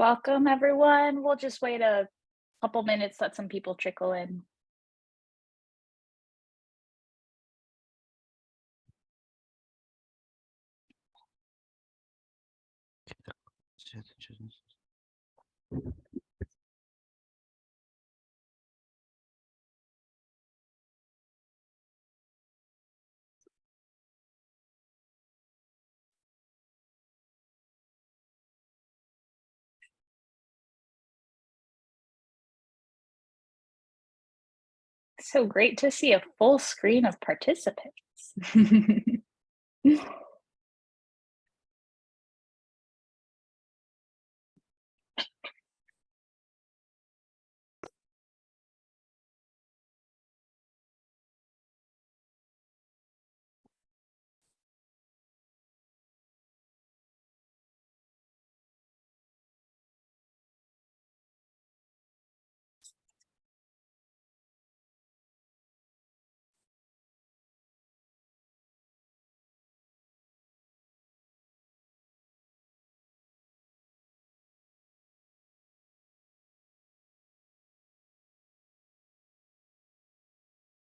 Welcome, everyone. We'll just wait a couple minutes, let some people trickle in. So great to see a full screen of participants.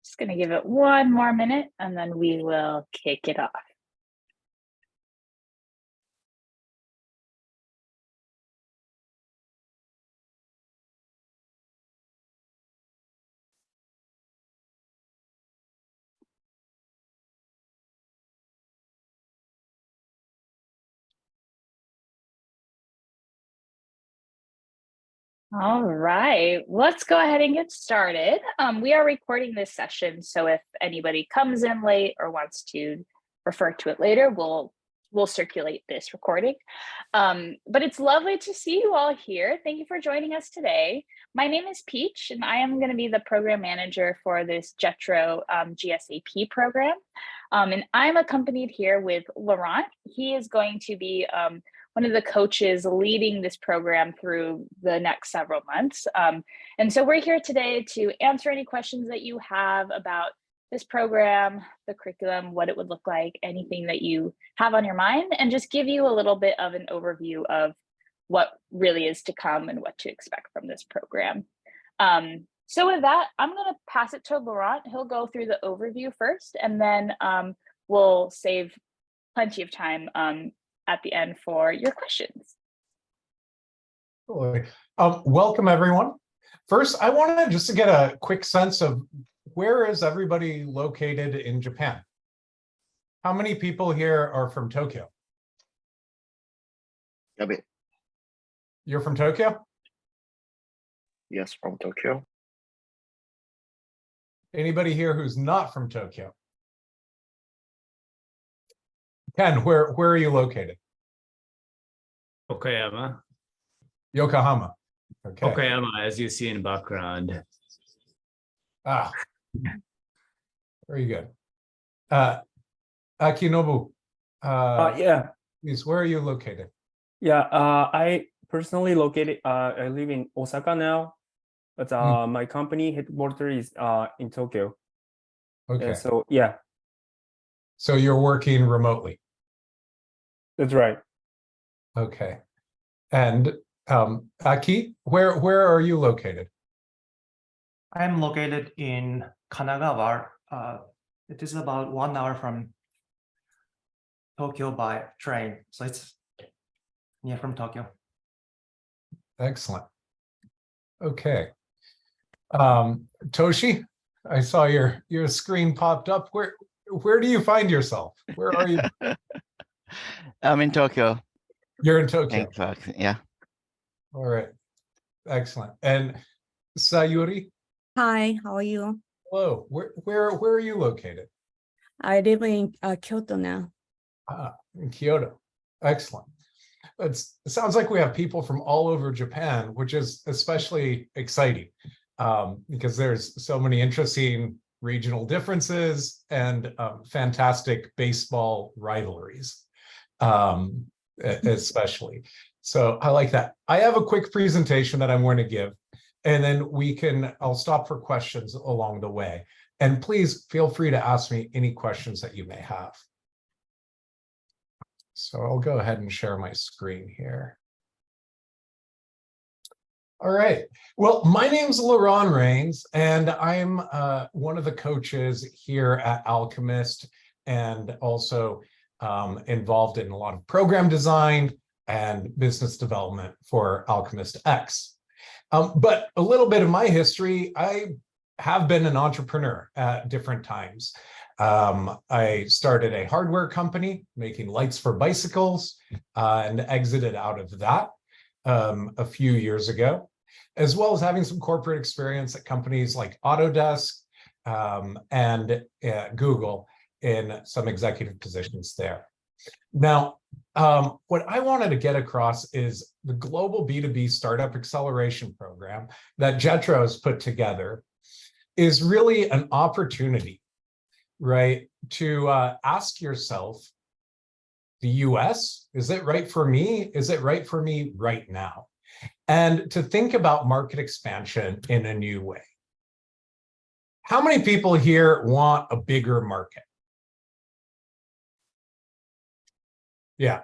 Just going to give it one more minute and then we will kick it off. All right, let's go ahead and get started. We are recording this session, so if anybody comes in late or wants to refer to it later, we'll circulate this recording. But it's lovely to see you all here. Thank you for joining us today. My name is Peach, and I am going to be the program manager for this JETRO GSAP program. And I'm accompanied here with Laurent. He is going to be one of the coaches leading this program through the next several months. And so we're here today to answer any questions that you have about this program, the curriculum, what it would look like, anything that you have on your mind, and just give you a little bit of an overview of what really is to come and what to expect from this program. So with that, I'm going to pass it to Laurent. He'll go through the overview first, and then we'll save plenty of time at the end for your questions. Welcome, everyone. First, I wanted just to get a quick sense of where is everybody located in Japan? How many people here are from Tokyo? Yabe. You're from Tokyo? Yes, from Tokyo. Anybody here who's not from Tokyo? Ken, where are you located? Okayama. Yokohama. Okay. Okayama, as you see in background. Ah, very good. Akinobu, Yeah, please, where are you located? yeah. I personally located. I live in Osaka now, but my company headquarters is in Tokyo. Okay. So yeah, So you're working remotely. that's right. Okay. And Aki, where are you located? I am located in Kanagawa. It is about 1 hour from Tokyo by train, so it's near from Tokyo. Excellent. Okay. Toshi, I saw your screen popped up. Where do you find yourself? Where are you? I'm in Tokyo. You're in Tokyo. In fact, yeah. All right. Excellent. And Sayuri, Hi, how are you? hello. Where are you located? I live in Kyoto now. In Kyoto. Excellent. It sounds like we have people from all over Japan, which is especially exciting because there's so many interesting regional differences and fantastic baseball rivalries, especially. So I like that. I have a quick presentation that I'm going to give, and then I'll stop for questions along the way. And please feel free to ask me any questions that you may have. So I'll go ahead and share my screen here. All right. Well, my name's Laurent Rains, and I'm one of the coaches here at Alchemist, and also involved in a lot of program design and business development for Alchemist X. But a little bit of my history, I have been an entrepreneur at different times. I started a hardware company making lights for bicycles and exited out of that a few years ago, as well as having some corporate experience at companies like Autodesk and Google in some executive positions there. Now, what I wanted to get across is the global B2B startup acceleration program that JETRO has put together is really an opportunity, right, to ask yourself, the US, is it right for me? Is it right for me right now? And to think about market expansion in a new way. How many people here want a bigger market? Yeah.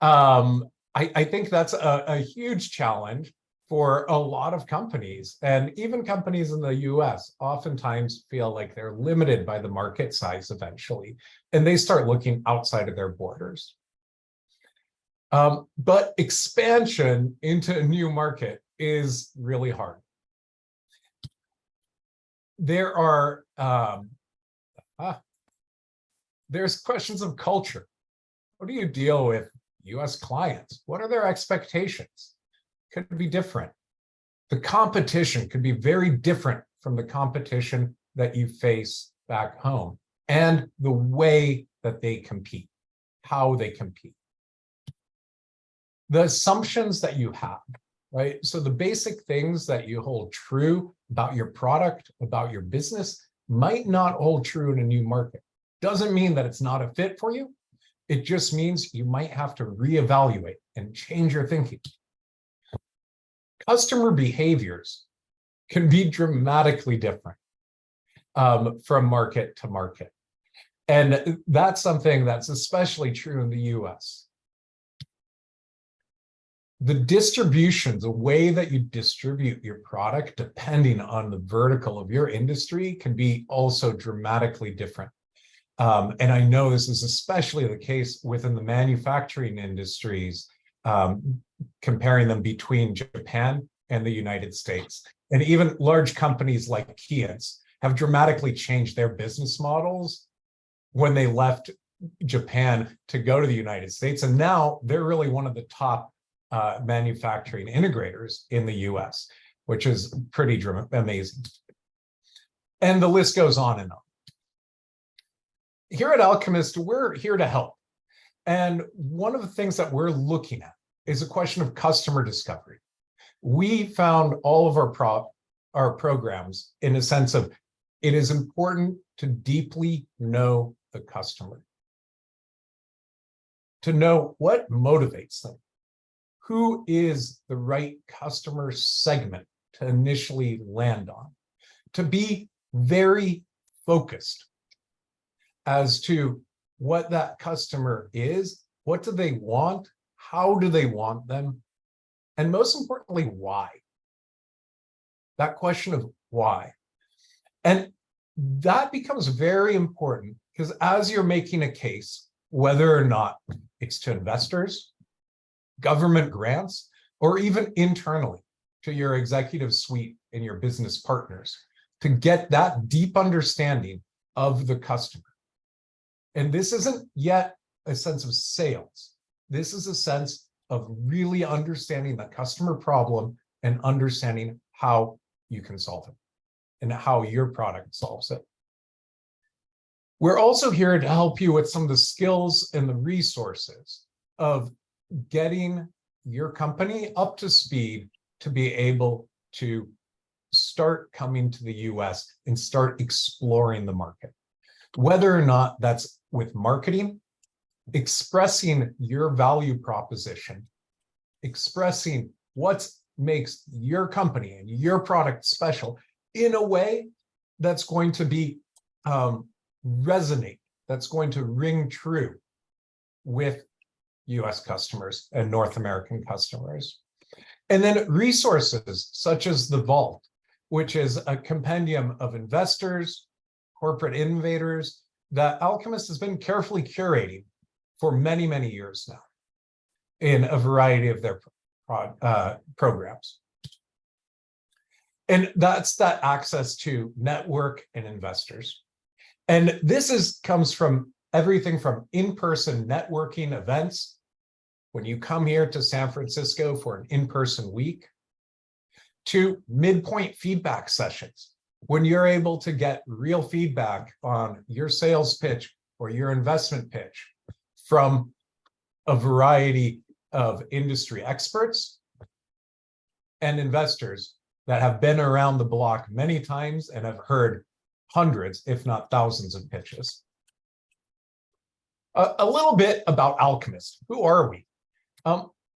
I think that's a huge challenge for a lot of companies, and even companies in the US oftentimes feel like they're limited by the market size eventually, and they start looking outside of their borders. But expansion into a new market is really hard. There are there's questions of culture. How do you deal with US clients? What are their expectations? Could be different. The competition could be very different from the competition that you face back home, and the way that they compete, how they compete. The assumptions that you have, right? So the basic things that you hold true about your product, about your business, might not hold true in a new market. Doesn't mean that it's not a fit for you. It just means you might have to reevaluate and change your thinking. Customer behaviors can be dramatically different from market to market. And that's something that's especially true in the US. The distribution, the way that you distribute your product, depending on the vertical of your industry, can be also dramatically different. And I know this is especially the case within the manufacturing industries, comparing them between Japan and the United States. And even large companies like Kia's have dramatically changed their business models when they left Japan to go to the United States. And now they're really one of the top manufacturing integrators in the US, which is pretty amazing. And the list goes on and on. Here at Alchemist, we're here to help. And one of the things that we're looking at is a question of customer discovery. We found all of our programs in a sense of it is important to deeply know the customer, to know what motivates them, who is the right customer segment to initially land on, to be very focused as to what that customer is, what do they want, how do they want them, and most importantly, why? That question of why. And that becomes very important because as you're making a case, whether or not it's to investors, government grants, or even internally to your executive suite and your business partners, to get that deep understanding of the customer. And this isn't yet a sense of sales. This is a sense of really understanding the customer problem and understanding how you can solve it and how your product solves it. We're also here to help you with some of the skills and the resources of getting your company up to speed to be able to start coming to the US and start exploring the market. Whether or not that's with marketing, expressing your value proposition, expressing what makes your company and your product special in a way that's going to be resonate, that's going to ring true with US customers and North American customers. And then resources such as the Vault, which is a compendium of investors, corporate innovators that Alchemist has been carefully curating for many, many years now in a variety of their programs. And that's that access to network and investors. And this comes from everything from in-person networking events, when you come here to San Francisco for an in-person week, to midpoint feedback sessions, when you're able to get real feedback on your sales pitch or your investment pitch from a variety of industry experts and investors that have been around the block many times and have heard hundreds, if not thousands of pitches. A little bit about Alchemist. Who are we?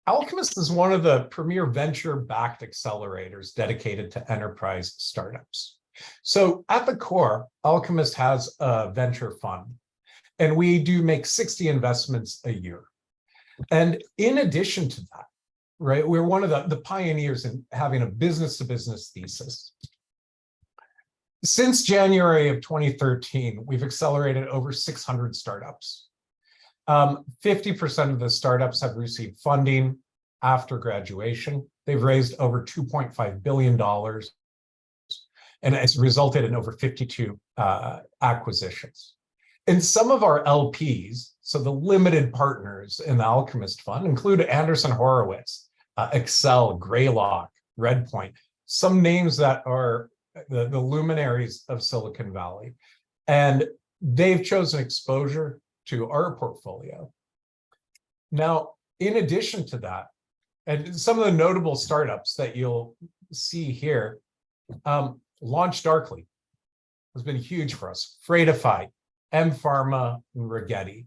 Alchemist is one of the premier venture-backed accelerators dedicated to enterprise startups. So at the core, Alchemist has a venture fund, and we do make 60 investments a year. And in addition to that, right, we're one of the pioneers in having a business-to-business thesis. Since January of 2013, we've accelerated over 600 startups. 50% of the startups have received funding after graduation. They've raised over $2.5 billion, and it's resulted in over 52 acquisitions. And some of our LPs, so the limited partners in the Alchemist Fund, include Anderson Horowitz, Excel, Greylock, Redpoint, some names that are the luminaries of Silicon Valley. And they've chosen exposure to our portfolio. Now, in addition to that, and some of the notable startups that you'll see here, Launch Darkly has been huge for us. Freightify, M-Pharma, and Rigetti.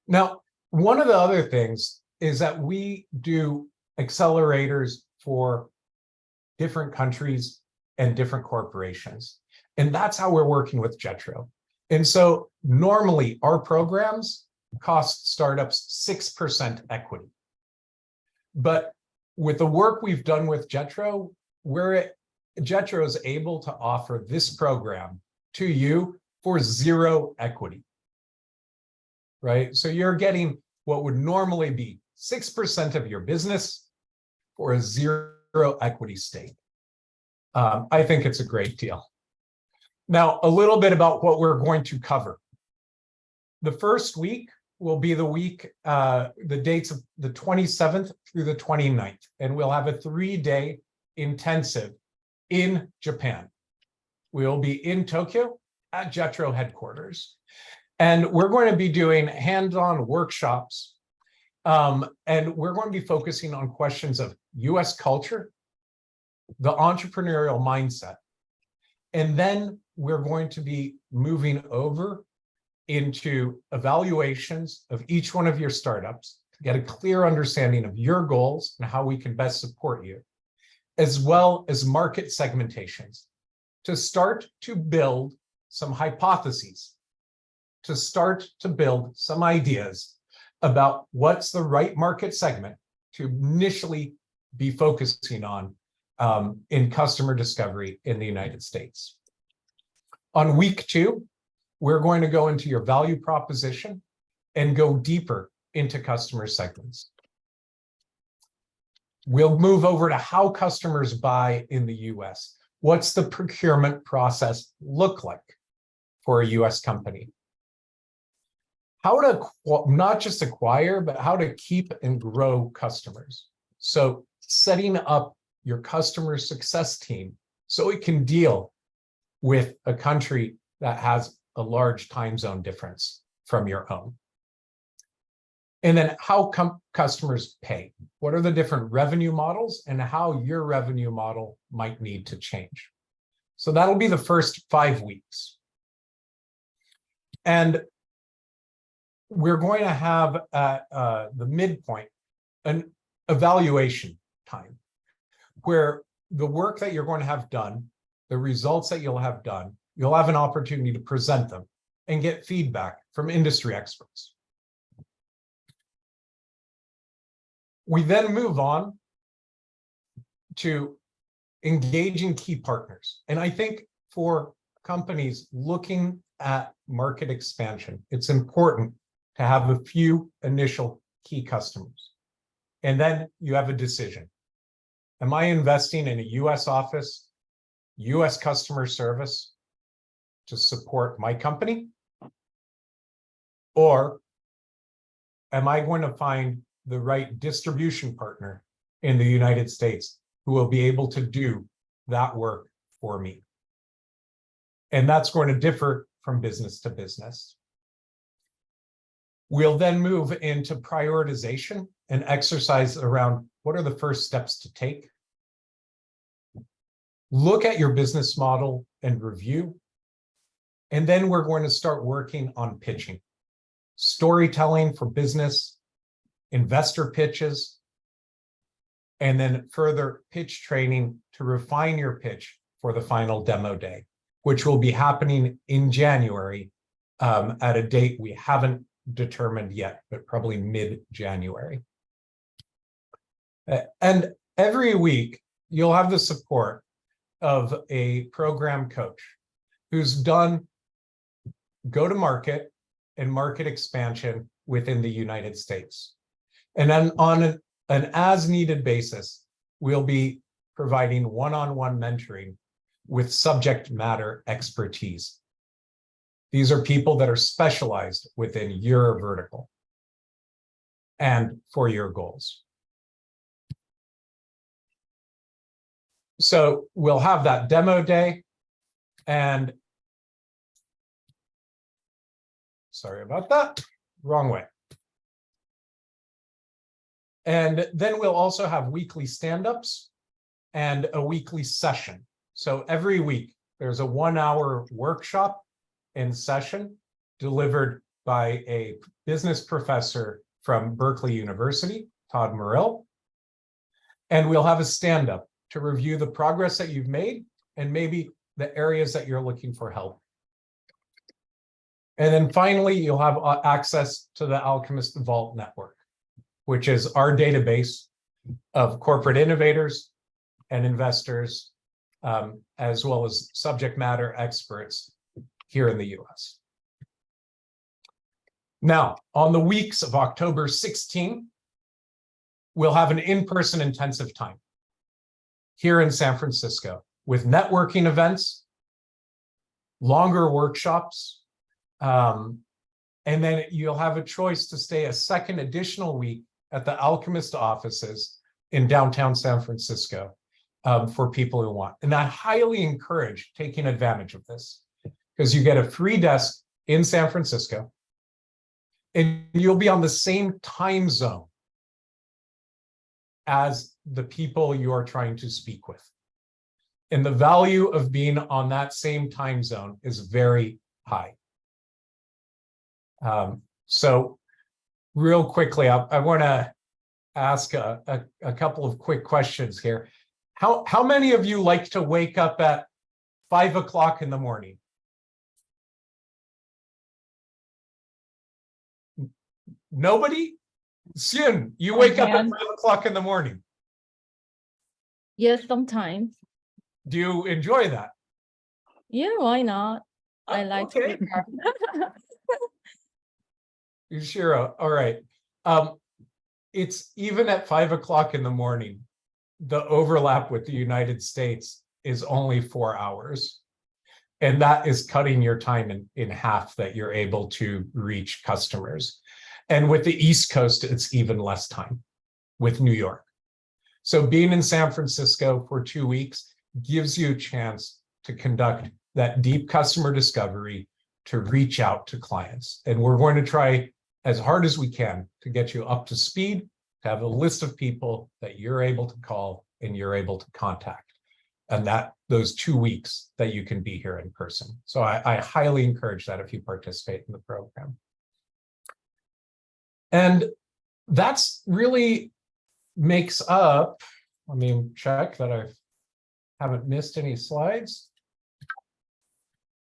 Now, one of the other things is that we do accelerators for different countries and different corporations. And that's how we're working with JETRO. And so normally our programs cost startups 6% equity. But with the work we've done with JETRO, JETRO is able to offer this program to you for 0 equity, right? So you're getting what would normally be 6% of your business for a 0 equity stake. I think it's a great deal. Now, a little bit about what we're going to cover. The first week will be the week, the dates of the 27th through the 29th, and we'll have a 3-day intensive in Japan. We'll be in Tokyo at JETRO headquarters, and we're going to be doing hands-on workshops, and we're going to be focusing on questions of US culture, the entrepreneurial mindset, and then we're going to be moving over into evaluations of each one of your startups to get a clear understanding of your goals and how we can best support you, as well as market segmentations to start to build some hypotheses, to start to build some ideas about what's the right market segment to initially be focusing on in customer discovery in the United States. On week 2, we're going to go into your value proposition and go deeper into customer segments. We'll move over to how customers buy in the US. What's the procurement process look like for a US company? How to not just acquire, but how to keep and grow customers. So setting up your customer success team so it can deal with a country that has a large time zone difference from your own. And then how customers pay. What are the different revenue models and how your revenue model might need to change. So that'll be the first 5 weeks. And we're going to have at the midpoint an evaluation time where the work that you're going to have done, the results that you'll have done, you'll have an opportunity to present them and get feedback from industry experts. We then move on to engaging key partners. And I think for companies looking at market expansion, it's important to have a few initial key customers. And then you have a decision. Am I investing in a US office, US customer service to support my company? Or am I going to find the right distribution partner in the United States who will be able to do that work for me? And that's going to differ from business to business. We'll then move into prioritization and exercise around what are the first steps to take. Look at your business model and review. And then we're going to start working on pitching, storytelling for business, investor pitches, and then further pitch training to refine your pitch for the final demo day, which will be happening in January at a date we haven't determined yet, but probably mid-January. And every week, you'll have the support of a program coach who's done go-to-market and market expansion within the United States. And then on an as-needed basis, we'll be providing one-on-one mentoring with subject matter expertise. These are people that are specialized within your vertical and for your goals. So we'll have that demo day, and sorry about that, wrong way. And then we'll also have weekly stand-ups and a weekly session. So every week there's a 1-hour workshop and session delivered by a business professor from Berkeley University, Todd Morrill. And we'll have a stand-up to review the progress that you've made and maybe the areas that you're looking for help. And then finally, you'll have access to the Alchemist Vault Network, which is our database of corporate innovators and investors, as well as subject matter experts here in the US. Now, on the weeks of October 16, we'll have an in-person intensive time here in San Francisco with networking events, longer workshops, and then you'll have a choice to stay a second additional week at the Alchemist offices in downtown San Francisco for people who want. And I highly encourage taking advantage of this because you get a free desk in San Francisco and you'll be on the same time zone as the people you are trying to speak with. And the value of being on that same time zone is very high. So real quickly, I want to ask a couple of quick questions here. How many of you like to wake up at 5 o'clock in the morning? Nobody? Syun, you wake up at 5 o'clock in the morning. Yes, sometimes. Do you enjoy that? Yeah, why not? I like to wake up. Yushiro, all right. It's even at 5 o'clock in the morning, the overlap with the United States is only 4 hours. And that is cutting your time in half that you're able to reach customers. And with the East Coast, it's even less time with New York. So being in San Francisco for 2 weeks gives you a chance to conduct that deep customer discovery, to reach out to clients. And we're going to try as hard as we can to get you up to speed, to have a list of people that you're able to call and you're able to contact. And that those 2 weeks that you can be here in person. So I highly encourage that if you participate in the program. And that's really makes up, let me check that I haven't missed any slides.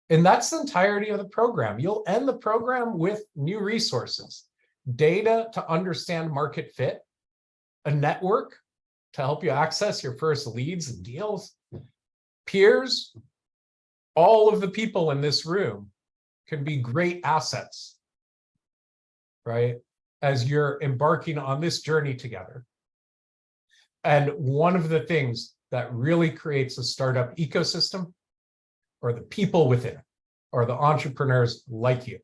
And that's the entirety of the program. You'll end the program with new resources, data to understand market fit, a network to help you access your first leads and deals. Peers, all of the people in this room can be great assets, right? As you're embarking on this journey together. And one of the things that really creates a startup ecosystem are the people within it, or the entrepreneurs like you.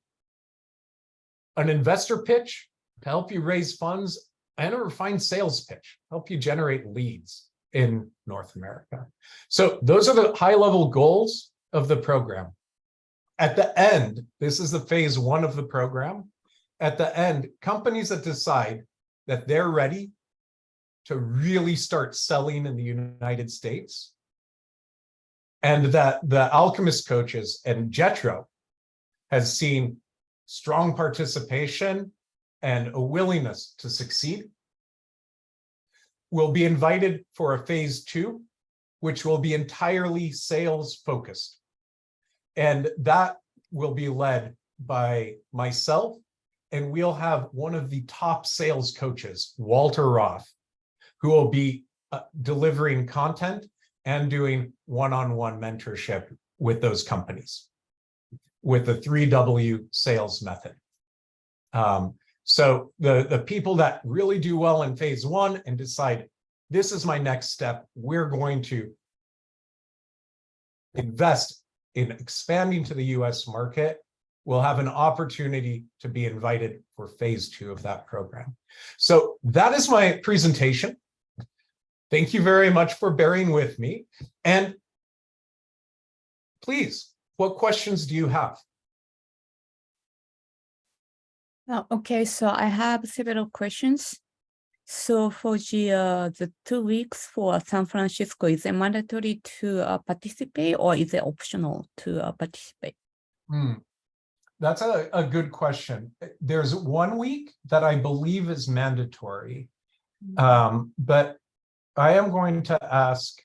An investor pitch to help you raise funds, and a refined sales pitch, help you generate leads in North America. So those are the high-level goals of the program. At the end, this is the phase 1 of the program. At the end, companies that decide that they're ready to really start selling in the United States, and that the Alchemist coaches and JETRO has seen strong participation and a willingness to succeed, will be invited for a phase 2, which will be entirely sales focused. And that will be led by myself, and we'll have one of the top sales coaches, Walter Roth, who will be delivering content and doing one-on-one mentorship with those companies with the 3W sales method. So the people that really do well in phase 1 and decide, this is my next step, we're going to invest in expanding to the US market, will have an opportunity to be invited for phase 2 of that program. So that is my presentation. Thank you very much for bearing with me. And please, what questions do you have? Okay, so I have several questions. So for the 2 weeks for San Francisco, is it mandatory to participate, or is it optional to participate? That's a good question. There's 1 week that I believe is mandatory, but I am going to ask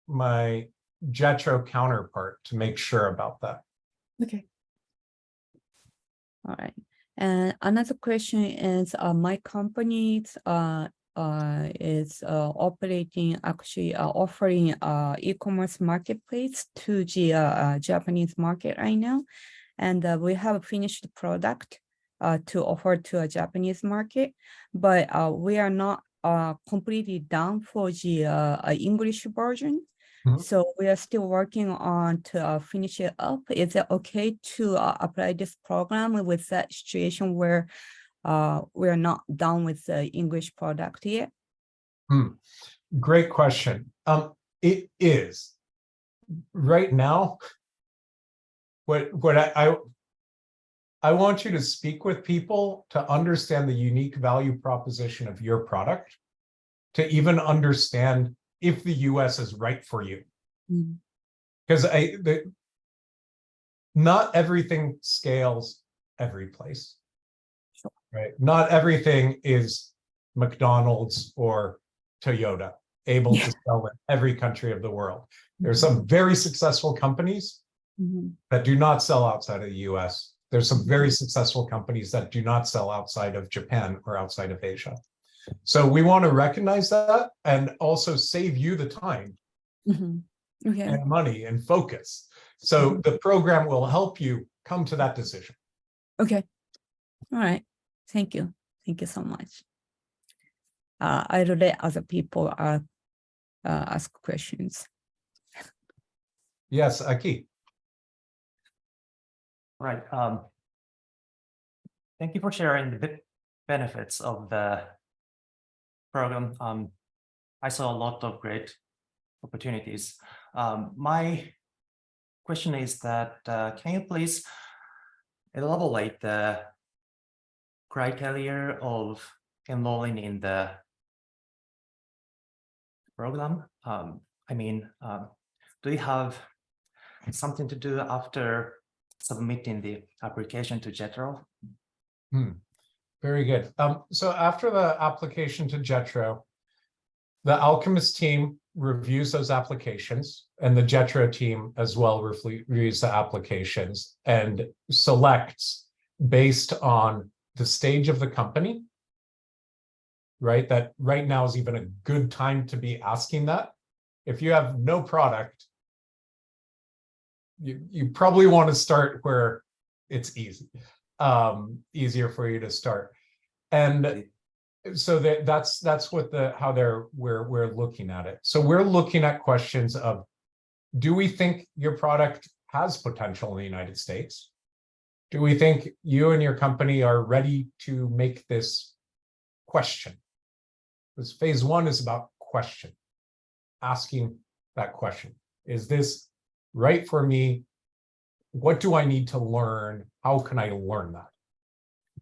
my JETRO counterpart to make sure about that. Okay. All right. And another question is, my company is operating, actually offering e-commerce marketplace to the Japanese market right now. And we have a finished product to offer to a Japanese market, but we are not completely done for the English version. So we are still working on to finish it up. Is it okay to apply this program with that situation where we are not done with the English product yet? Great question. It is. Right now, what I want you to speak with people to understand the unique value proposition of your product, to even understand if the US is right for you. Because not everything scales every place. Sure. Right? Not everything is McDonald's or Toyota able to sell in every country of the world. There's some very successful companies that do not sell outside of the US. There's some very successful companies that do not sell outside of Japan or outside of Asia. So we want to recognize that and also save you the time and money and focus. So the program will help you come to that decision. Okay. All right. Thank you. Thank you so much. I'll let other people ask questions. Yes, Aki. Right. Thank you for sharing the benefits of the program. I saw a lot of great opportunities. My question is that can you please elaborate the criteria of enrolling in the program? I mean, do you have something to do after submitting the application to JETRO? Very good. So after the application to JETRO, the Alchemist team reviews those applications, and the JETRO team as well reviews the applications and selects based on the stage of the company right? That right now is even a good time to be asking that. If you have no product, you probably want to start where it's easy, easier for you to start. And so that's what we're looking at it. So we're looking at questions of, do we think your product has potential in the United States? Do we think you and your company are ready to make this question? Because phase one is about question, asking that question. Is this right for me? What do I need to learn? How can I learn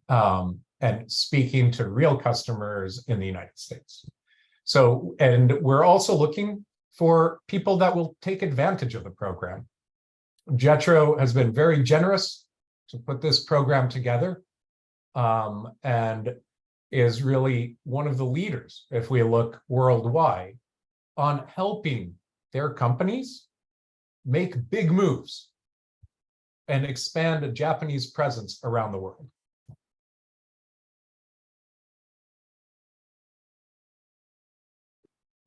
that? And speaking to real customers in the United States. So, and we're also looking for people that will take advantage of the program. JETRO has been very generous to put this program together, and is really one of the leaders, if we look worldwide, on helping their companies make big moves and expand a Japanese presence around the world.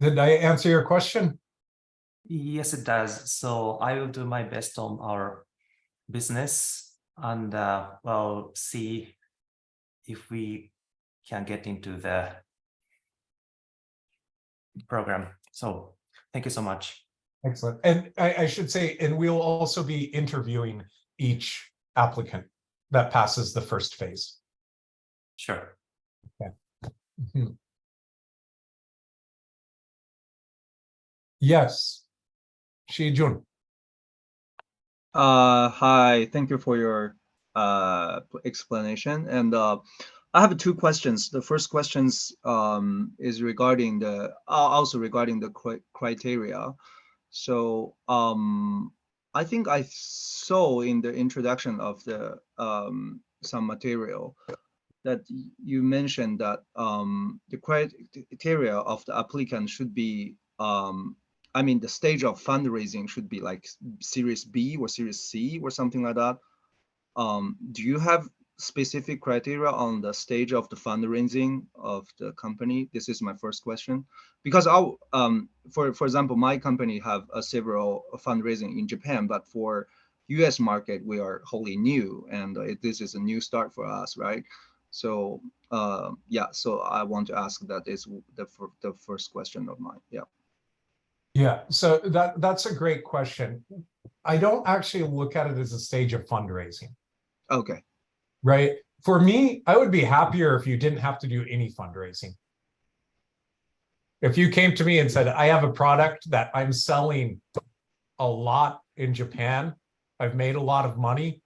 Did I answer your question? Yes, it does. So I will do my best on our business and well, see if we can get into the program. So thank you so much. Excellent. And I should say, and we'll also be interviewing each applicant that passes the first phase. Sure. Okay. Mm-hmm. Yes, Shi-Jun. Hi, thank you for your explanation. And I have two questions. The first question is regarding also regarding the criteria. So I think I saw in the introduction of the some material that you mentioned that the criteria of the applicant should be I mean, the stage of fundraising should be like Series B or Series C or something like that. Do you have specific criteria on the stage of the fundraising of the company? This is my first question. Because for example, my company have several fundraising in Japan, but for US market, we are wholly new, and this is a new start for us, right? So yeah, so I want to ask that is the first question of mine. Yeah. Yeah, so that's a great question. I don't actually look at it as a stage of fundraising. Okay. Right. For me, I would be happier if you didn't have to do any fundraising. If you came to me and said, I have a product that I'm selling a lot in Japan, I've made a lot of money,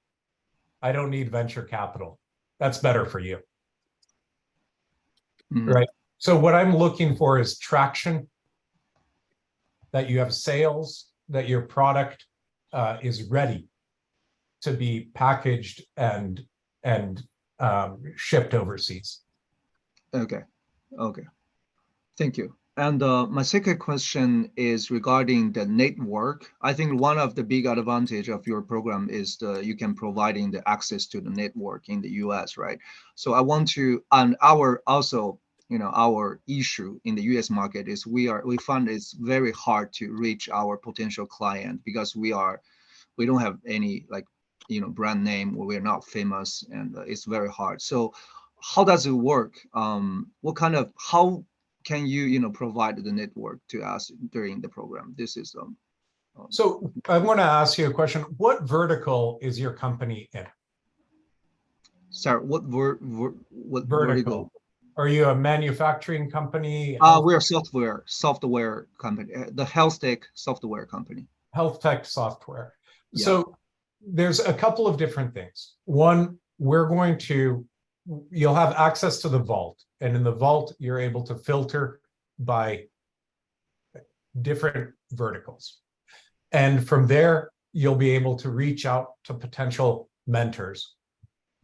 I don't need venture capital. That's better for you. Mm-hmm. Right. So what I'm looking for is traction, that you have sales, that your product is ready to be packaged and shipped overseas. Okay, okay, thank you. And my second question is regarding the network. I think one of the big advantage of your program is you can providing the access to the network in the US, right? So I want to, and our also, you know, our issue in the US market is we find it's very hard to reach our potential client because we don't have any like, you know, brand name, or we're not famous, and it's very hard. So how does it work? How can you, you know, provide the network to us during the program? This is so I want to ask you a question. What vertical is your company in? Sorry, what vertical? Are you a manufacturing company? We're a software company, the health tech software company. Health tech software. Yeah. So there's a couple of different things. One, you'll have access to the vault, and in the vault, you're able to filter by different verticals. And from there, you'll be able to reach out to potential mentors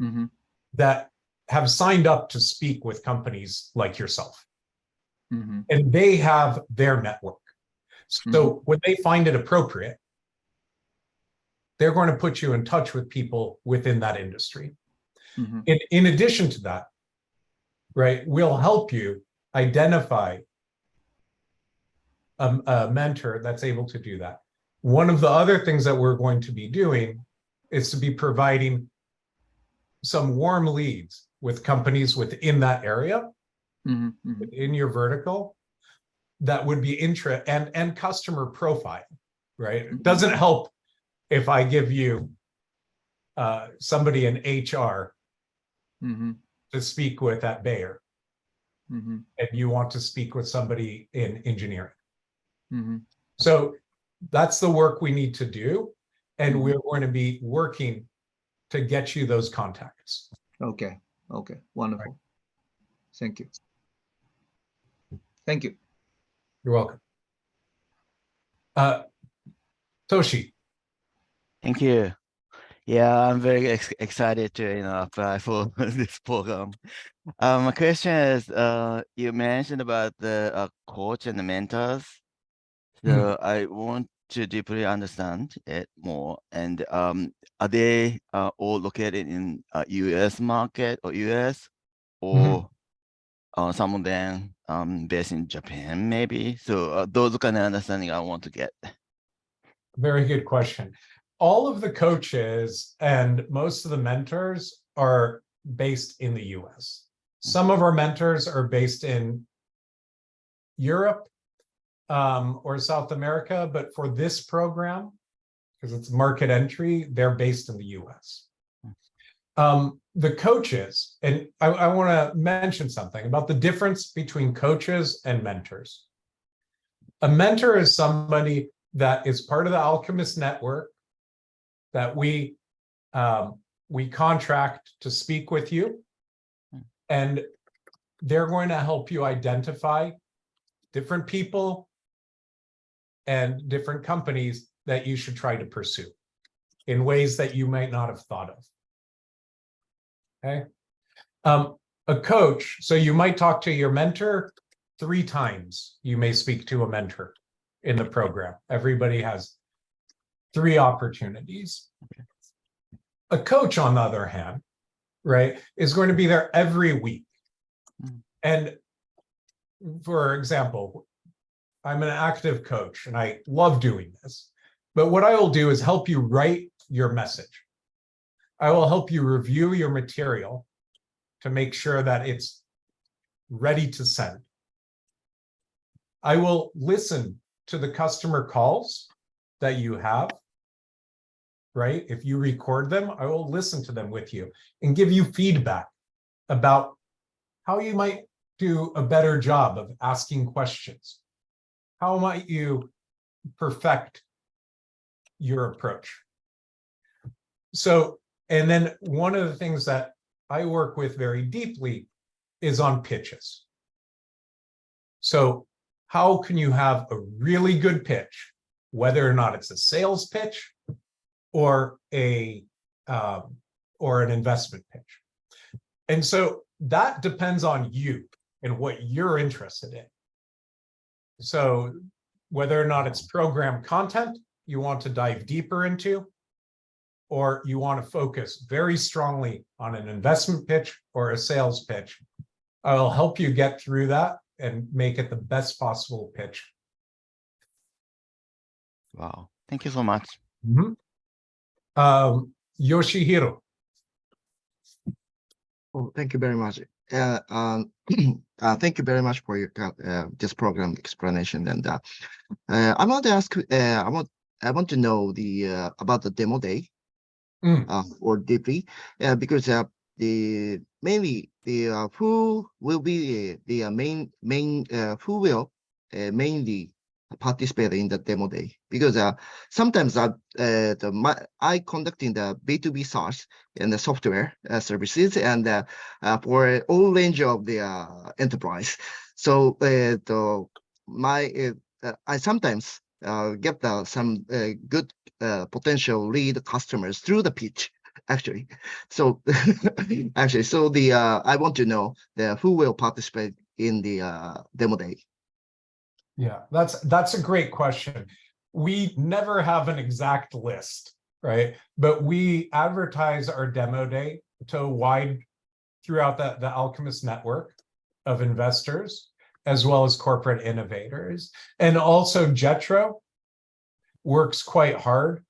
mm-hmm. that have signed up to speak with companies like yourself. Mm-hmm. And they have their network. So mm-hmm. when they find it appropriate, they're going to put you in touch with people within that industry. Mm-hmm. In addition to that, right, we'll help you identify a mentor that's able to do that. One of the other things that we're going to be doing is to be providing some warm leads with companies within that area, in your vertical, that would be and customer profile, right? It doesn't help if I give you somebody in HR to speak with at Bayer, and you want to speak with somebody in engineering. So that's the work we need to do, and we're going to be working to get you those contacts. Okay, wonderful. Right. Thank you. Thank you. You're welcome. Toshi. Thank you. Yeah, I'm very excited to apply for this program. My question is, you mentioned about the coach and the mentors. So I want to deeply understand it more. And are they all located in US market or US, or some of them based in Japan maybe? So those kind of understanding I want to get. Very good question. All of the coaches and most of the mentors are based in the US. Some of our mentors are based in Europe or South America, but for this program, because it's market entry, they're based in the US. The coaches, and I want to mention something about the difference between coaches and mentors. A mentor is somebody that is part of the Alchemist network that we contract to speak with you, and they're going to help you identify different people and different companies that you should try to pursue in ways that you might not have thought of. Okay. A coach, so you might talk to your mentor 3 times. You may speak to a mentor in the program. Everybody has 3 opportunities. A coach, on the other hand, right, is going to be there every week. And for example, I'm an active coach and I love doing this, but what I will do is help you write your message. I will help you review your material to make sure that it's ready to send. I will listen to the customer calls that you have, right? If you record them, I will listen to them with you and give you feedback about how you might do a better job of asking questions. How might you perfect your approach? So, and then one of the things that I work with very deeply is on pitches. So how can you have a really good pitch, whether or not it's a sales pitch or an investment pitch? And so that depends on you and what you're interested in. So whether or not it's program content you want to dive deeper into, or you want to focus very strongly on an investment pitch or a sales pitch, I'll help you get through that and make it the best possible pitch. Wow, thank you so much. Yoshihiro. Oh, thank you very much. Thank you very much for your this program explanation. And I want to ask, I want to know the about the demo day, or deeply, because the mainly the who will be the main who will mainly participate in the demo day, because sometimes I conducting the B2B SaaS and the software services, and for all range of the enterprise. So I sometimes get some good potential lead customers through the pitch, actually. So actually, so the I want to know who will participate in the demo day. Yeah, that's a great question. We never have an exact list, right? But we advertise our demo day to wide throughout the Alchemist network of investors. as well as corporate innovators. And also JETRO works quite hard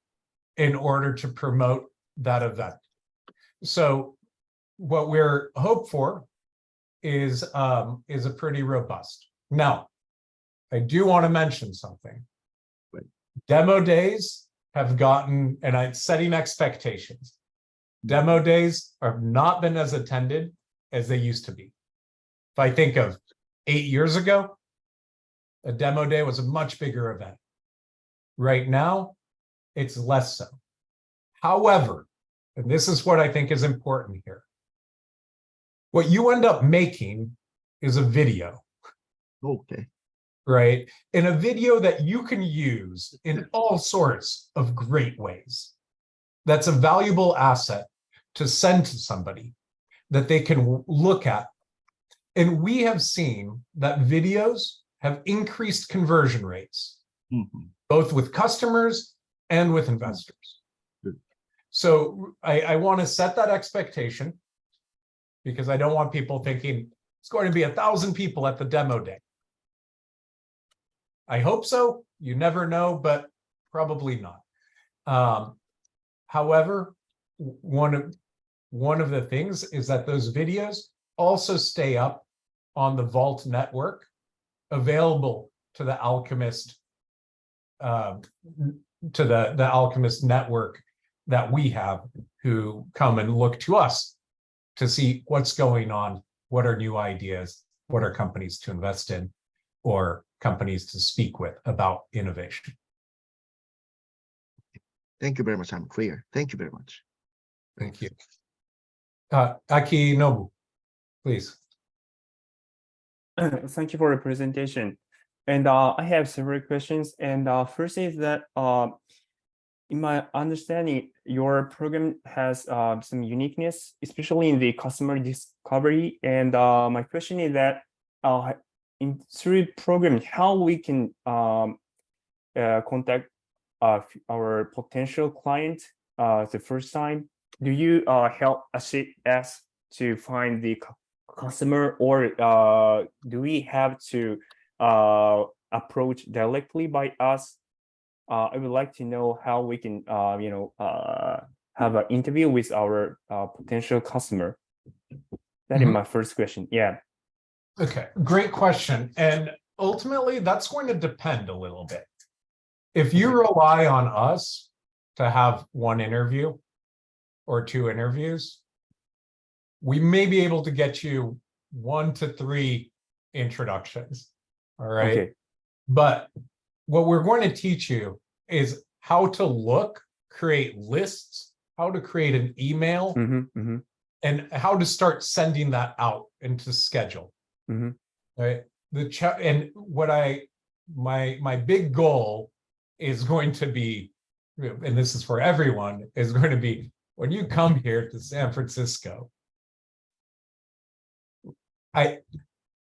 in order to promote that event. So what we're hoped for is a pretty robust. Now, I do want to mention something. Demo days have gotten, and I'm setting expectations. Demo days have not been as attended as they used to be. If I think of 8 years ago, a demo day was a much bigger event. Right now, it's less so. However, and this is what I think is important here, what you end up making is a video. Okay. Right? In a video that you can use in all sorts of great ways. That's a valuable asset to send to somebody that they can look at. And we have seen that videos have increased conversion rates, both with customers and with investors. So I want to set that expectation because I don't want people thinking it's going to be 1,000 people at the demo day. I hope so. You never know, but probably not. However, one of the things is that those videos also stay up on the Vault network, available to the Alchemist, to the Alchemist network that we have, who come and look to us to see what's going on, what are new ideas, what are companies to invest in, or companies to speak with about innovation. Thank you very much. I'm clear. Thank you very much. Thank you. Aki Nobu, please. Thank you for the presentation. And I have several questions. And first is that in my understanding, your program has some uniqueness, especially in the customer discovery. And my question is that through program, how we can contact our potential client the first time? Do you help assist us to find the customer, or do we have to approach directly by us? I would like to know how we can, have an interview with our potential customer. That is my first question. Yeah. Okay, great question. And ultimately, that's going to depend a little bit. If you rely on us to have one interview or 2 interviews, we may be able to get you 1 to 3 introductions. All right. Okay. But what we're going to teach you is how to create lists, how to create an email, and how to start sending that out into schedule. Right. And what my big goal is going to be, and this is for everyone, is going to be when you come here to San Francisco, I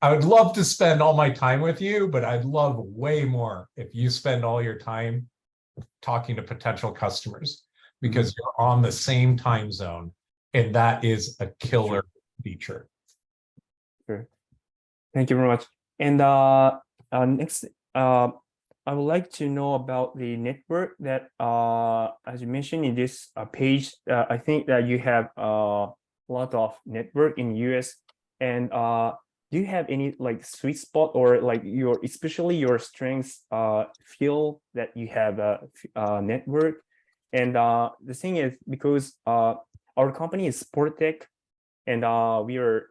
would love to spend all my time with you, but I'd love way more if you spend all your time talking to potential customers, because you're on the same time zone, and that is a killer feature. Sure. Thank you very much. And next, I would like to know about the network that, as you mentioned in this page, I think that you have a lot of network in US. And do you have any like sweet spot, or like especially your strengths feel that you have a network? And the thing is, because our company is sport tech, and we are,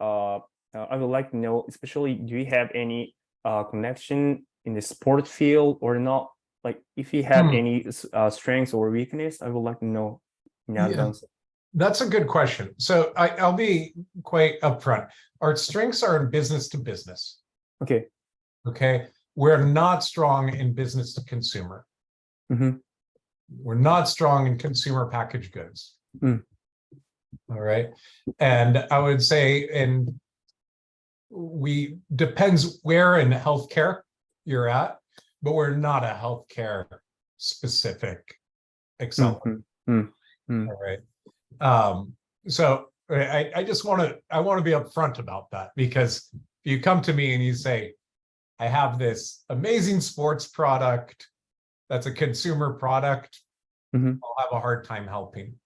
I would like to know, especially, do you have any connection in the sport field or not? Like, if you have any strengths or weakness, I would like to know in advance. That's a good question. So I'll be quite upfront. Our strengths are in business to business. Okay. Okay. We're not strong in business to consumer. We're not strong in consumer packaged goods. All right. And I would say, and depends where in healthcare you're at, but we're not a healthcare specific accelerator. All right. So I want to be upfront about that, because if you come to me and you say, I have this amazing sports product that's a consumer product, Mhm. I'll have a hard time helping.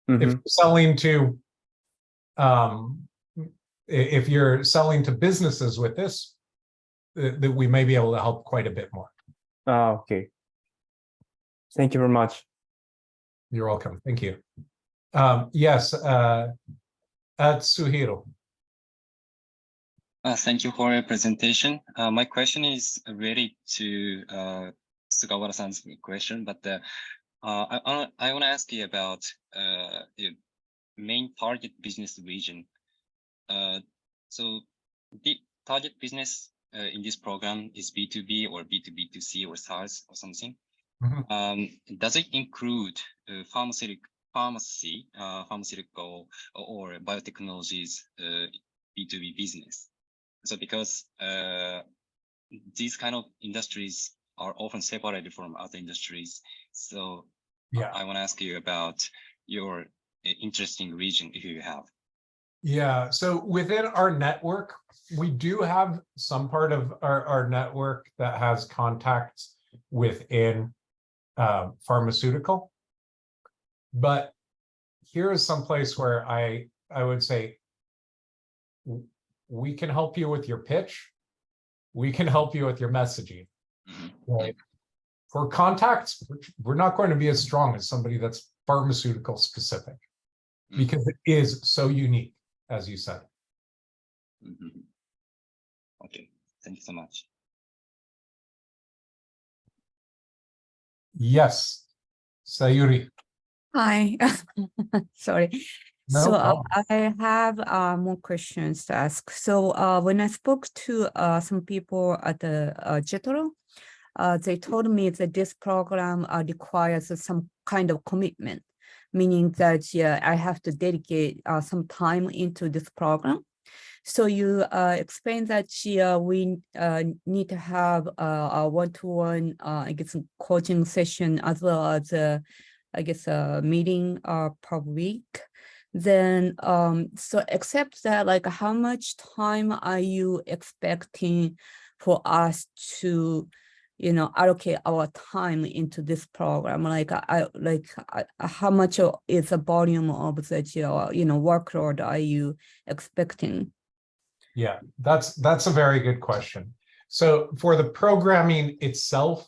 Mhm. If you're selling to if you're selling to businesses with this, that we may be able to help quite a bit more. Okay. Thank you very much. You're welcome. Thank you. Yes, Atsuhiro. Thank you for your presentation. My question is related to Sugawara-san's question, but I want to ask you about the main target business region. So the target business in this program is B2B or B2B2C or SaaS or something. Does it include pharmaceutical or biotechnologies B2B business? So because these kind of industries are often separated from other industries. So Yeah. I want to ask you about your interesting region if you have. Yeah, so within our network, we do have some part of our network that has contacts within pharmaceutical. But here is some place where I would say we can help you with your pitch. We can help you with your messaging. Right? For contacts, we're not going to be as strong as somebody that's pharmaceutical specific because it is so unique, as you said. Okay, thank you so much. Yes, Sayuri. Hi, sorry. No So problem. I have more questions to ask. So when I spoke to some people at the JETRO, they told me that this program requires some kind of commitment, meaning that I have to dedicate some time into this program. So you explained that we need to have a one-to-one, I guess, coaching session as well as I guess a meeting per week. Then, so except that, like, how much time are you expecting for us to, allocate our time into this program? Like, how much is the volume of that, workload are you expecting? Yeah, that's a very good question. So for the programming itself,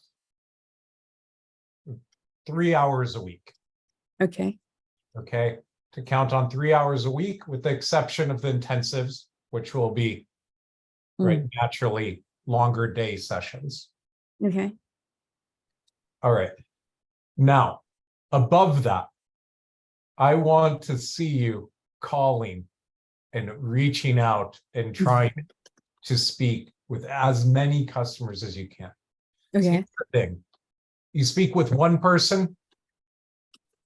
3 hours a week. Okay. Okay, to count on 3 hours a week, with the exception of the intensives, which will be right naturally longer day sessions. Okay. All right. Now, above that, I want to see you calling and reaching out and trying to speak with as many customers as you can. Okay. Thing. You speak with one person,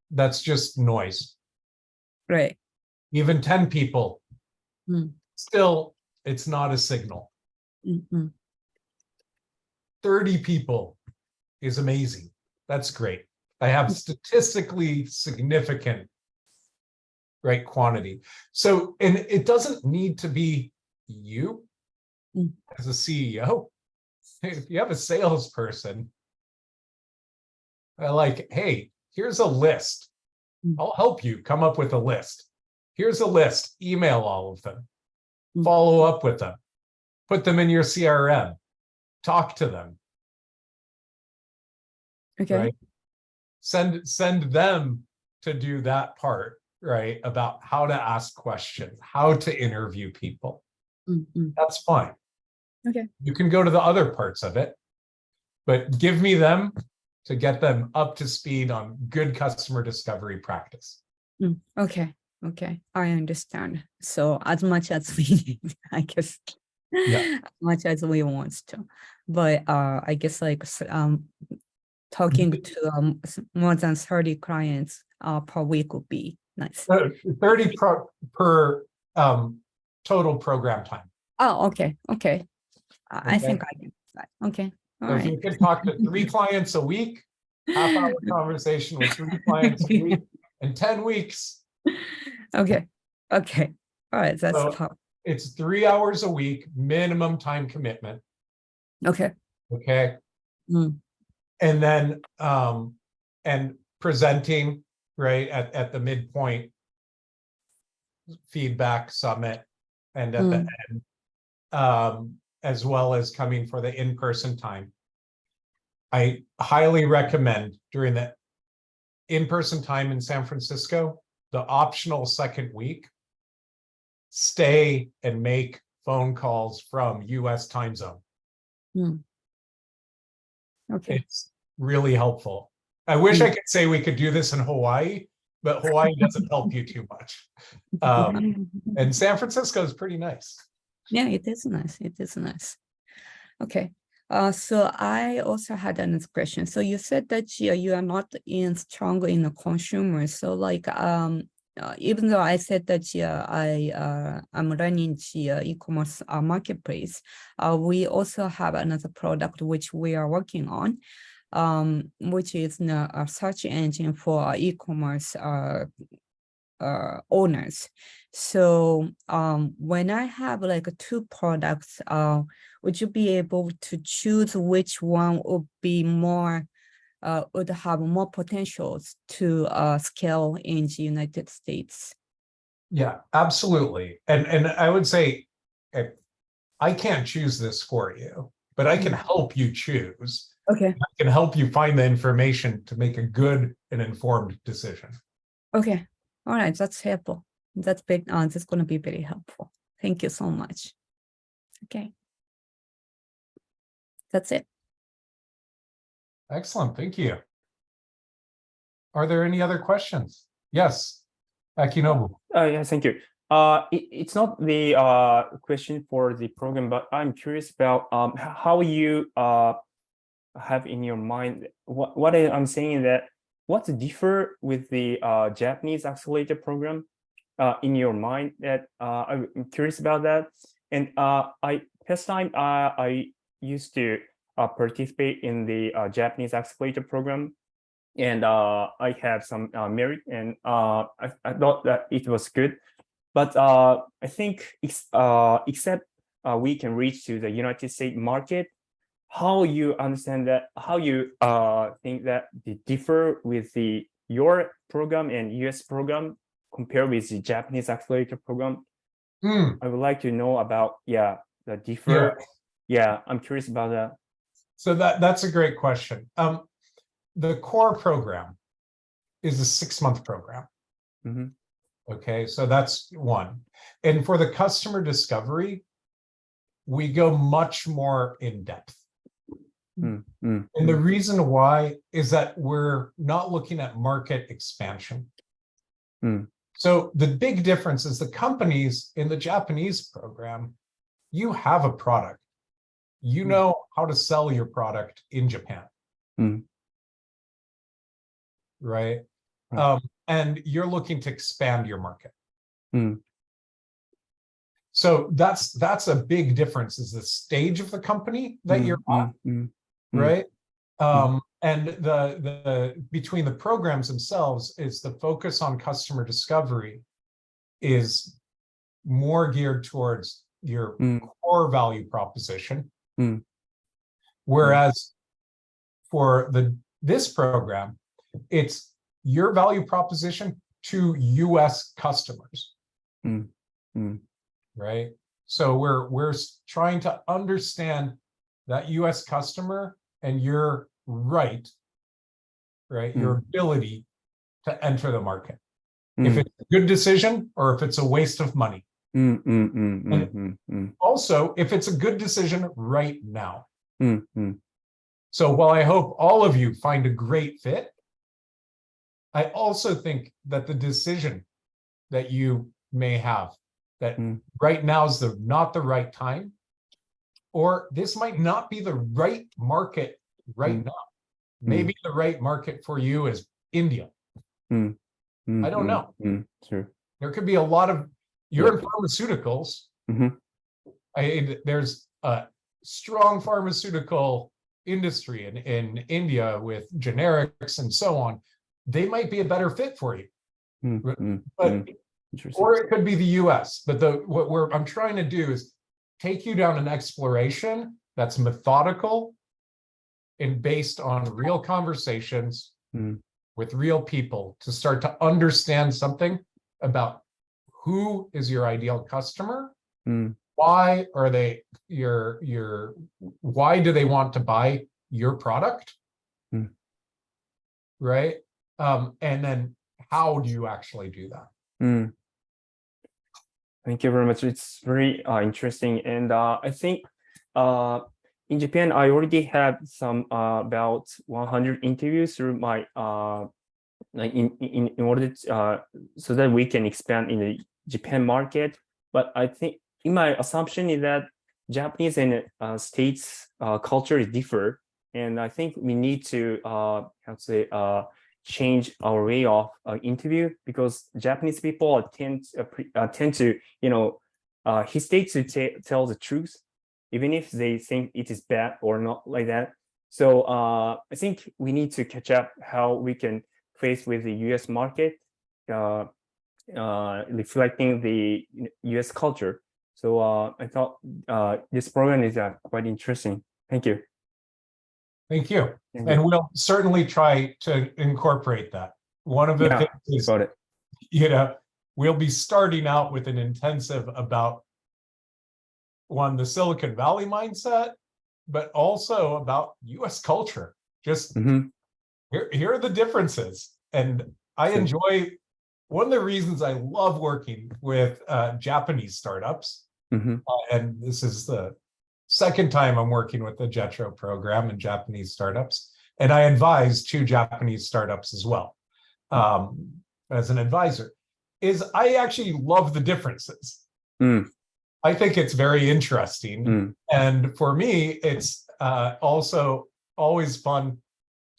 that's just noise. Right. Even 10 people, still, it's not a signal. 30 people is amazing. That's great. I have statistically significant, right, quantity. So, and it doesn't need to be you as a CEO. If you have a salesperson, like, hey, here's a list. I'll help you come up with a list. Here's a list. Email all of them. Follow up with them. Put them in your CRM. Talk to them. Okay. Right? Send them to do that part, right? About how to ask questions, how to interview people. That's fine. Okay. You can go to the other parts of it, but give me them to get them up to speed on good customer discovery practice. Okay. Okay. I understand. So as much as we need, I guess, as much as we want to, but I guess like talking to more than 30 clients per week would be nice. 30 per total program time. Oh, okay. Okay. I think I can do that. Okay. All So right. if you can talk to 3 clients a week, half-hour conversation with 3 clients a week, in 10 weeks. Okay. Okay. All right. That's So it's 3 hours a week, minimum time commitment. Okay. Okay. Mm. And then and presenting right at the midpoint, feedback summit, and at the end, as well as coming for the in-person time. I highly recommend during the in-person time in San Francisco, the optional second week, stay and make phone calls from US time zone. Okay. It's really helpful. I wish I could say we could do this in Hawaii, but Hawaii doesn't help you too much. And San Francisco is pretty nice. Yeah, it is nice. It is nice. Okay. So I also had another question. So you said that you are not strong in the consumer. So like even though I said that I'm running the e-commerce marketplace, we also have another product which we are working on, which is a search engine for e-commerce owners. So when I have like two products, would you be able to choose which one would be more would have more potentials to scale in the United States? Yeah, absolutely. And I would say I can't choose this for you, but I can help you choose. Okay. I can help you find the information to make a good and informed decision. Okay. All right. That's helpful. That's big. That's going to be very helpful. Thank you so much. Okay. That's it. Excellent. Thank you. Are there any other questions? Yes, Akinobu. Yeah, thank you. It's not the question for the program, but I'm curious about how you have in your mind what I'm saying that what's differ with the Japanese accelerator program in your mind that I'm curious about that. And first time I used to participate in the Japanese accelerator program, and I had some merit, and I thought that it was good. But I think except we can reach to the United States market, how you understand that, how you think that they differ with your program and US program compared with the Japanese accelerator program? I would like to know about the differ. Yeah, I'm curious about that. So that's a great question. The core program is a 6-month program. Okay, so that's one. And for the customer discovery, we go much more in depth. And the reason why is that we're not looking at market expansion. So the big difference is the companies in the Japanese program, you have a product. You know how to sell your product in Japan. Right? And you're looking to expand your market. So that's a big difference, is the stage of the company that you're on, right? And the between the programs themselves is the focus on customer discovery is more geared towards your core value proposition. Whereas for this program, it's your value proposition to US customers. Right? So we're trying to understand that US customer and your right, your ability to enter the market. If it's a good decision or if it's a waste of money. And also, if it's a good decision right now. So while I hope all of you find a great fit, I also think that the decision that you may have, that right now is not the right time, or this might not be the right market right now. Maybe the right market for you is India. I don't know. Sure. There could be a lot of, you're in pharmaceuticals. There's a strong pharmaceutical industry in India with generics and so on. They might be a better fit for you. But or it could be the US. But what I'm trying to do is take you down an exploration that's methodical and based on real conversations with real people to start to understand something about who is your ideal customer, why are they why do they want to buy your product, right? And then how do you actually do that? Thank you very much. It's very interesting, and I think in Japan I already had some about 100 interviews through my in order to, so that we can expand in the Japan market. But I think in my assumption is that Japanese and States culture is differ, and I think we need to how to say change our way of interview, because Japanese people tend to hesitate to tell the truth, even if they think it is bad or not like that. So I think we need to catch up how we can face with the US market, reflecting the US culture. So I thought this program is quite interesting. Thank you. Thank you. And we'll certainly try to incorporate that. One of the things is, we'll be starting out with an intensive about the Silicon Valley mindset, but also about US culture. Just here are the differences. And I enjoy, one of the reasons I love working with Japanese startups, and this is the second time I'm working with the JETRO program and Japanese startups, and I advise 2 Japanese startups as well as an advisor, is I actually love the differences. I think it's very interesting. And for me, it's also always fun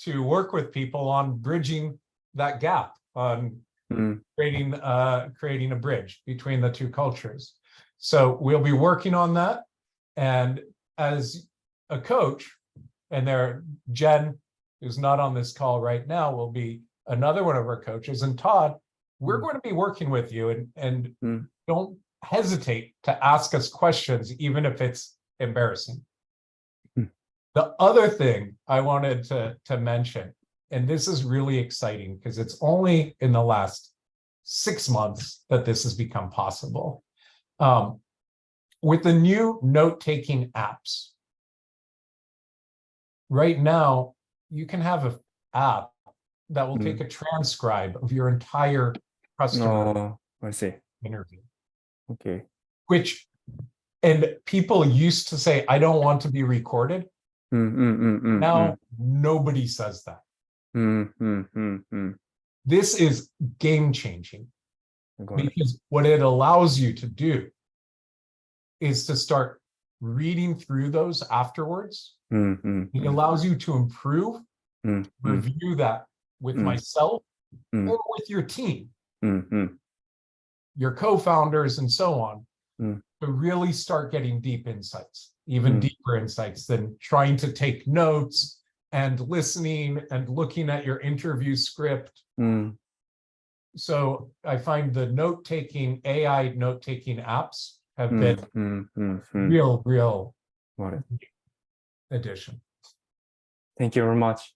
to work with people on bridging that gap, on creating a bridge between the 2 cultures. So we'll be working on that. And as a coach, and Jen, who's not on this call right now, will be another one of our coaches, and Todd, we're going to be working with you, and don't hesitate to ask us questions, even if it's embarrassing. The other thing I wanted to mention, and this is really exciting because it's only in the last 6 months that this has become possible. With the new note-taking apps, right now, you can have an app that will take a transcribe of your entire customer interview. Okay. And people used to say, I don't want to be recorded. Now, nobody says that. This is game-changing, because what it allows you to do is to start reading through those afterwards. It allows you to improve, review that with myself or with your team, your co-founders and so on, to really start getting deep insights, even deeper insights than trying to take notes and listening and looking at your interview script. So I find the note-taking, AI note-taking apps have been real addition. Thank you very much.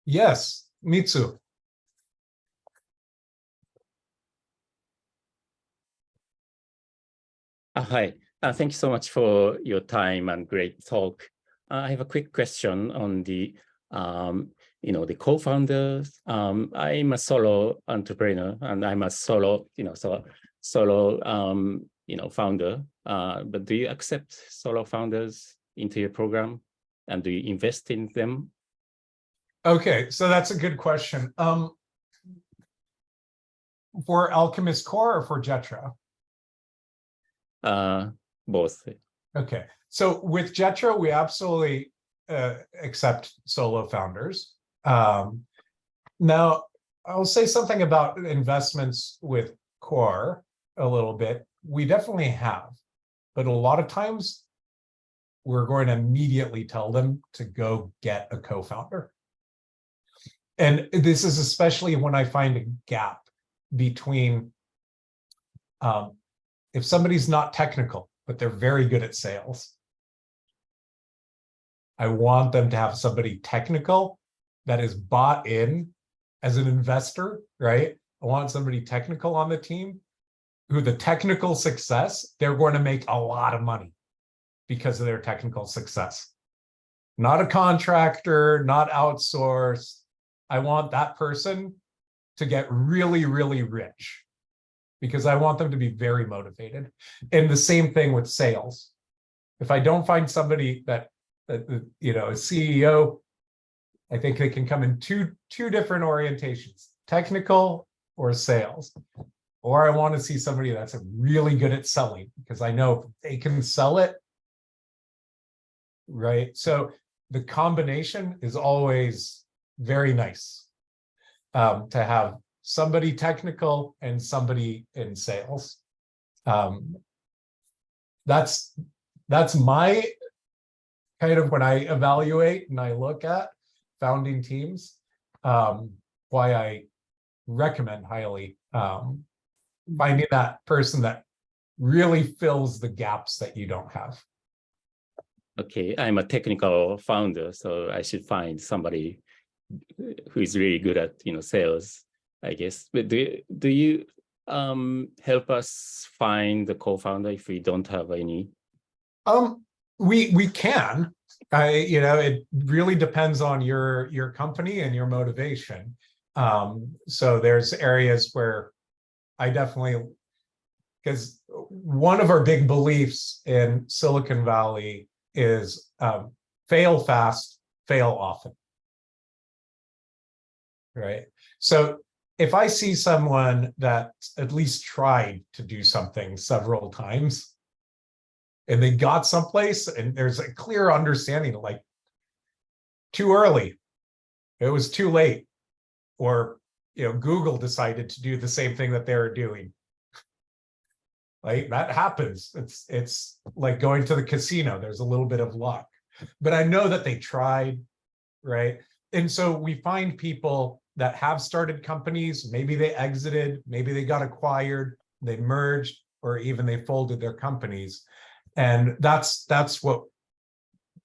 Yes, Mitsu. Hi, thank you so much for your time and great talk. I have a quick question on the the co-founders. I'm a solo entrepreneur and I'm a solo founder. But do you accept solo founders into your program, and do you invest in them? Okay, so that's a good question. For Alchemist Core or for JETRO? Both. Okay, so with JETRO, we absolutely accept solo founders. Now, I'll say something about investments with Core a little bit. We definitely have, but a lot of times we're going to immediately tell them to go get a co-founder. And this is especially when I find a gap between if somebody's not technical, but they're very good at sales, I want them to have somebody technical that is bought in as an investor, right? I want somebody technical on the team who the technical success, they're going to make a lot of money because of their technical success. Not a contractor, not outsourced. I want that person to get really, really rich because I want them to be very motivated. And the same thing with sales. If I don't find somebody that you know, a CEO, I think they can come in two different orientations, technical or sales. Or I want to see somebody that's really good at selling because I know if they can sell it, right? So the combination is always very nice to have somebody technical and somebody in sales. That's my kind of when I evaluate and I look at founding teams, why I recommend highly finding that person that really fills the gaps that you don't have. Okay, I'm a technical founder, so I should find somebody who is really good at sales, I guess. But do you help us find the co-founder if we don't have any? We can. It really depends on your company and your motivation. So there's areas where I definitely, because one of our big beliefs in Silicon Valley is fail fast, fail often. Right. So if I see someone that at least tried to do something several times and they got someplace and there's a clear understanding, like too early, it was too late, or Google decided to do the same thing that they were doing. Like that happens. It's like going to the casino. There's a little bit of luck, but I know that they tried, right? And so we find people that have started companies, maybe they exited, maybe they got acquired, they merged, or even they folded their companies. And that's what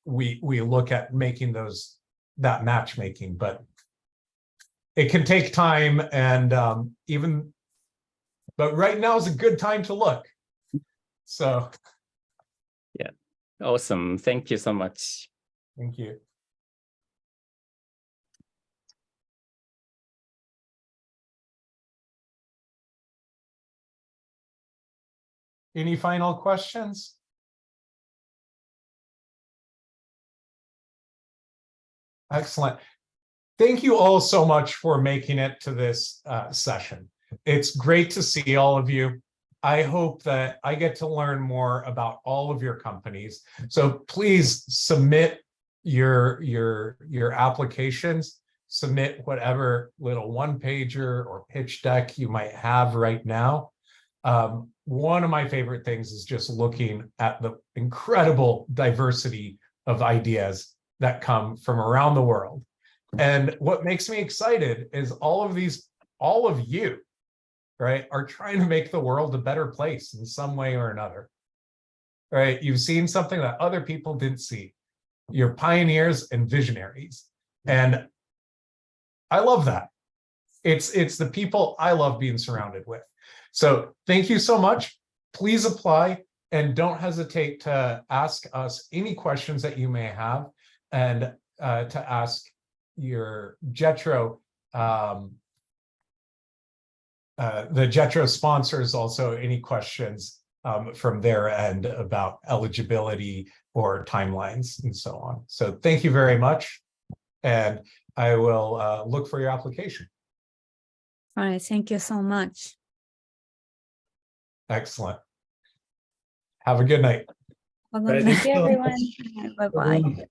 we look at, making that matchmaking, but it can take time, and but right now is a good time to look. So yeah, awesome. Thank you so much. Thank you. Any final questions? Excellent. Thank you all so much for making it to this session. It's great to see all of you. I hope that I get to learn more about all of your companies. So please submit your applications, submit whatever little one-pager or pitch deck you might have right now. One of my favorite things is just looking at the incredible diversity of ideas that come from around the world. And what makes me excited is all of you, right, are trying to make the world a better place in some way or another, right? You've seen something that other people didn't see. You're pioneers and visionaries. And I love that. It's the people I love being surrounded with. So thank you so much. Please apply and don't hesitate to ask us any questions that you may have, and to ask your JETRO, the JETRO sponsors also any questions from their end about eligibility or timelines and so on. So thank you very much, and I will look for your application. All right, thank you so much. Excellent. Have a good night. Have a good Thank you, night. everyone. Bye-bye.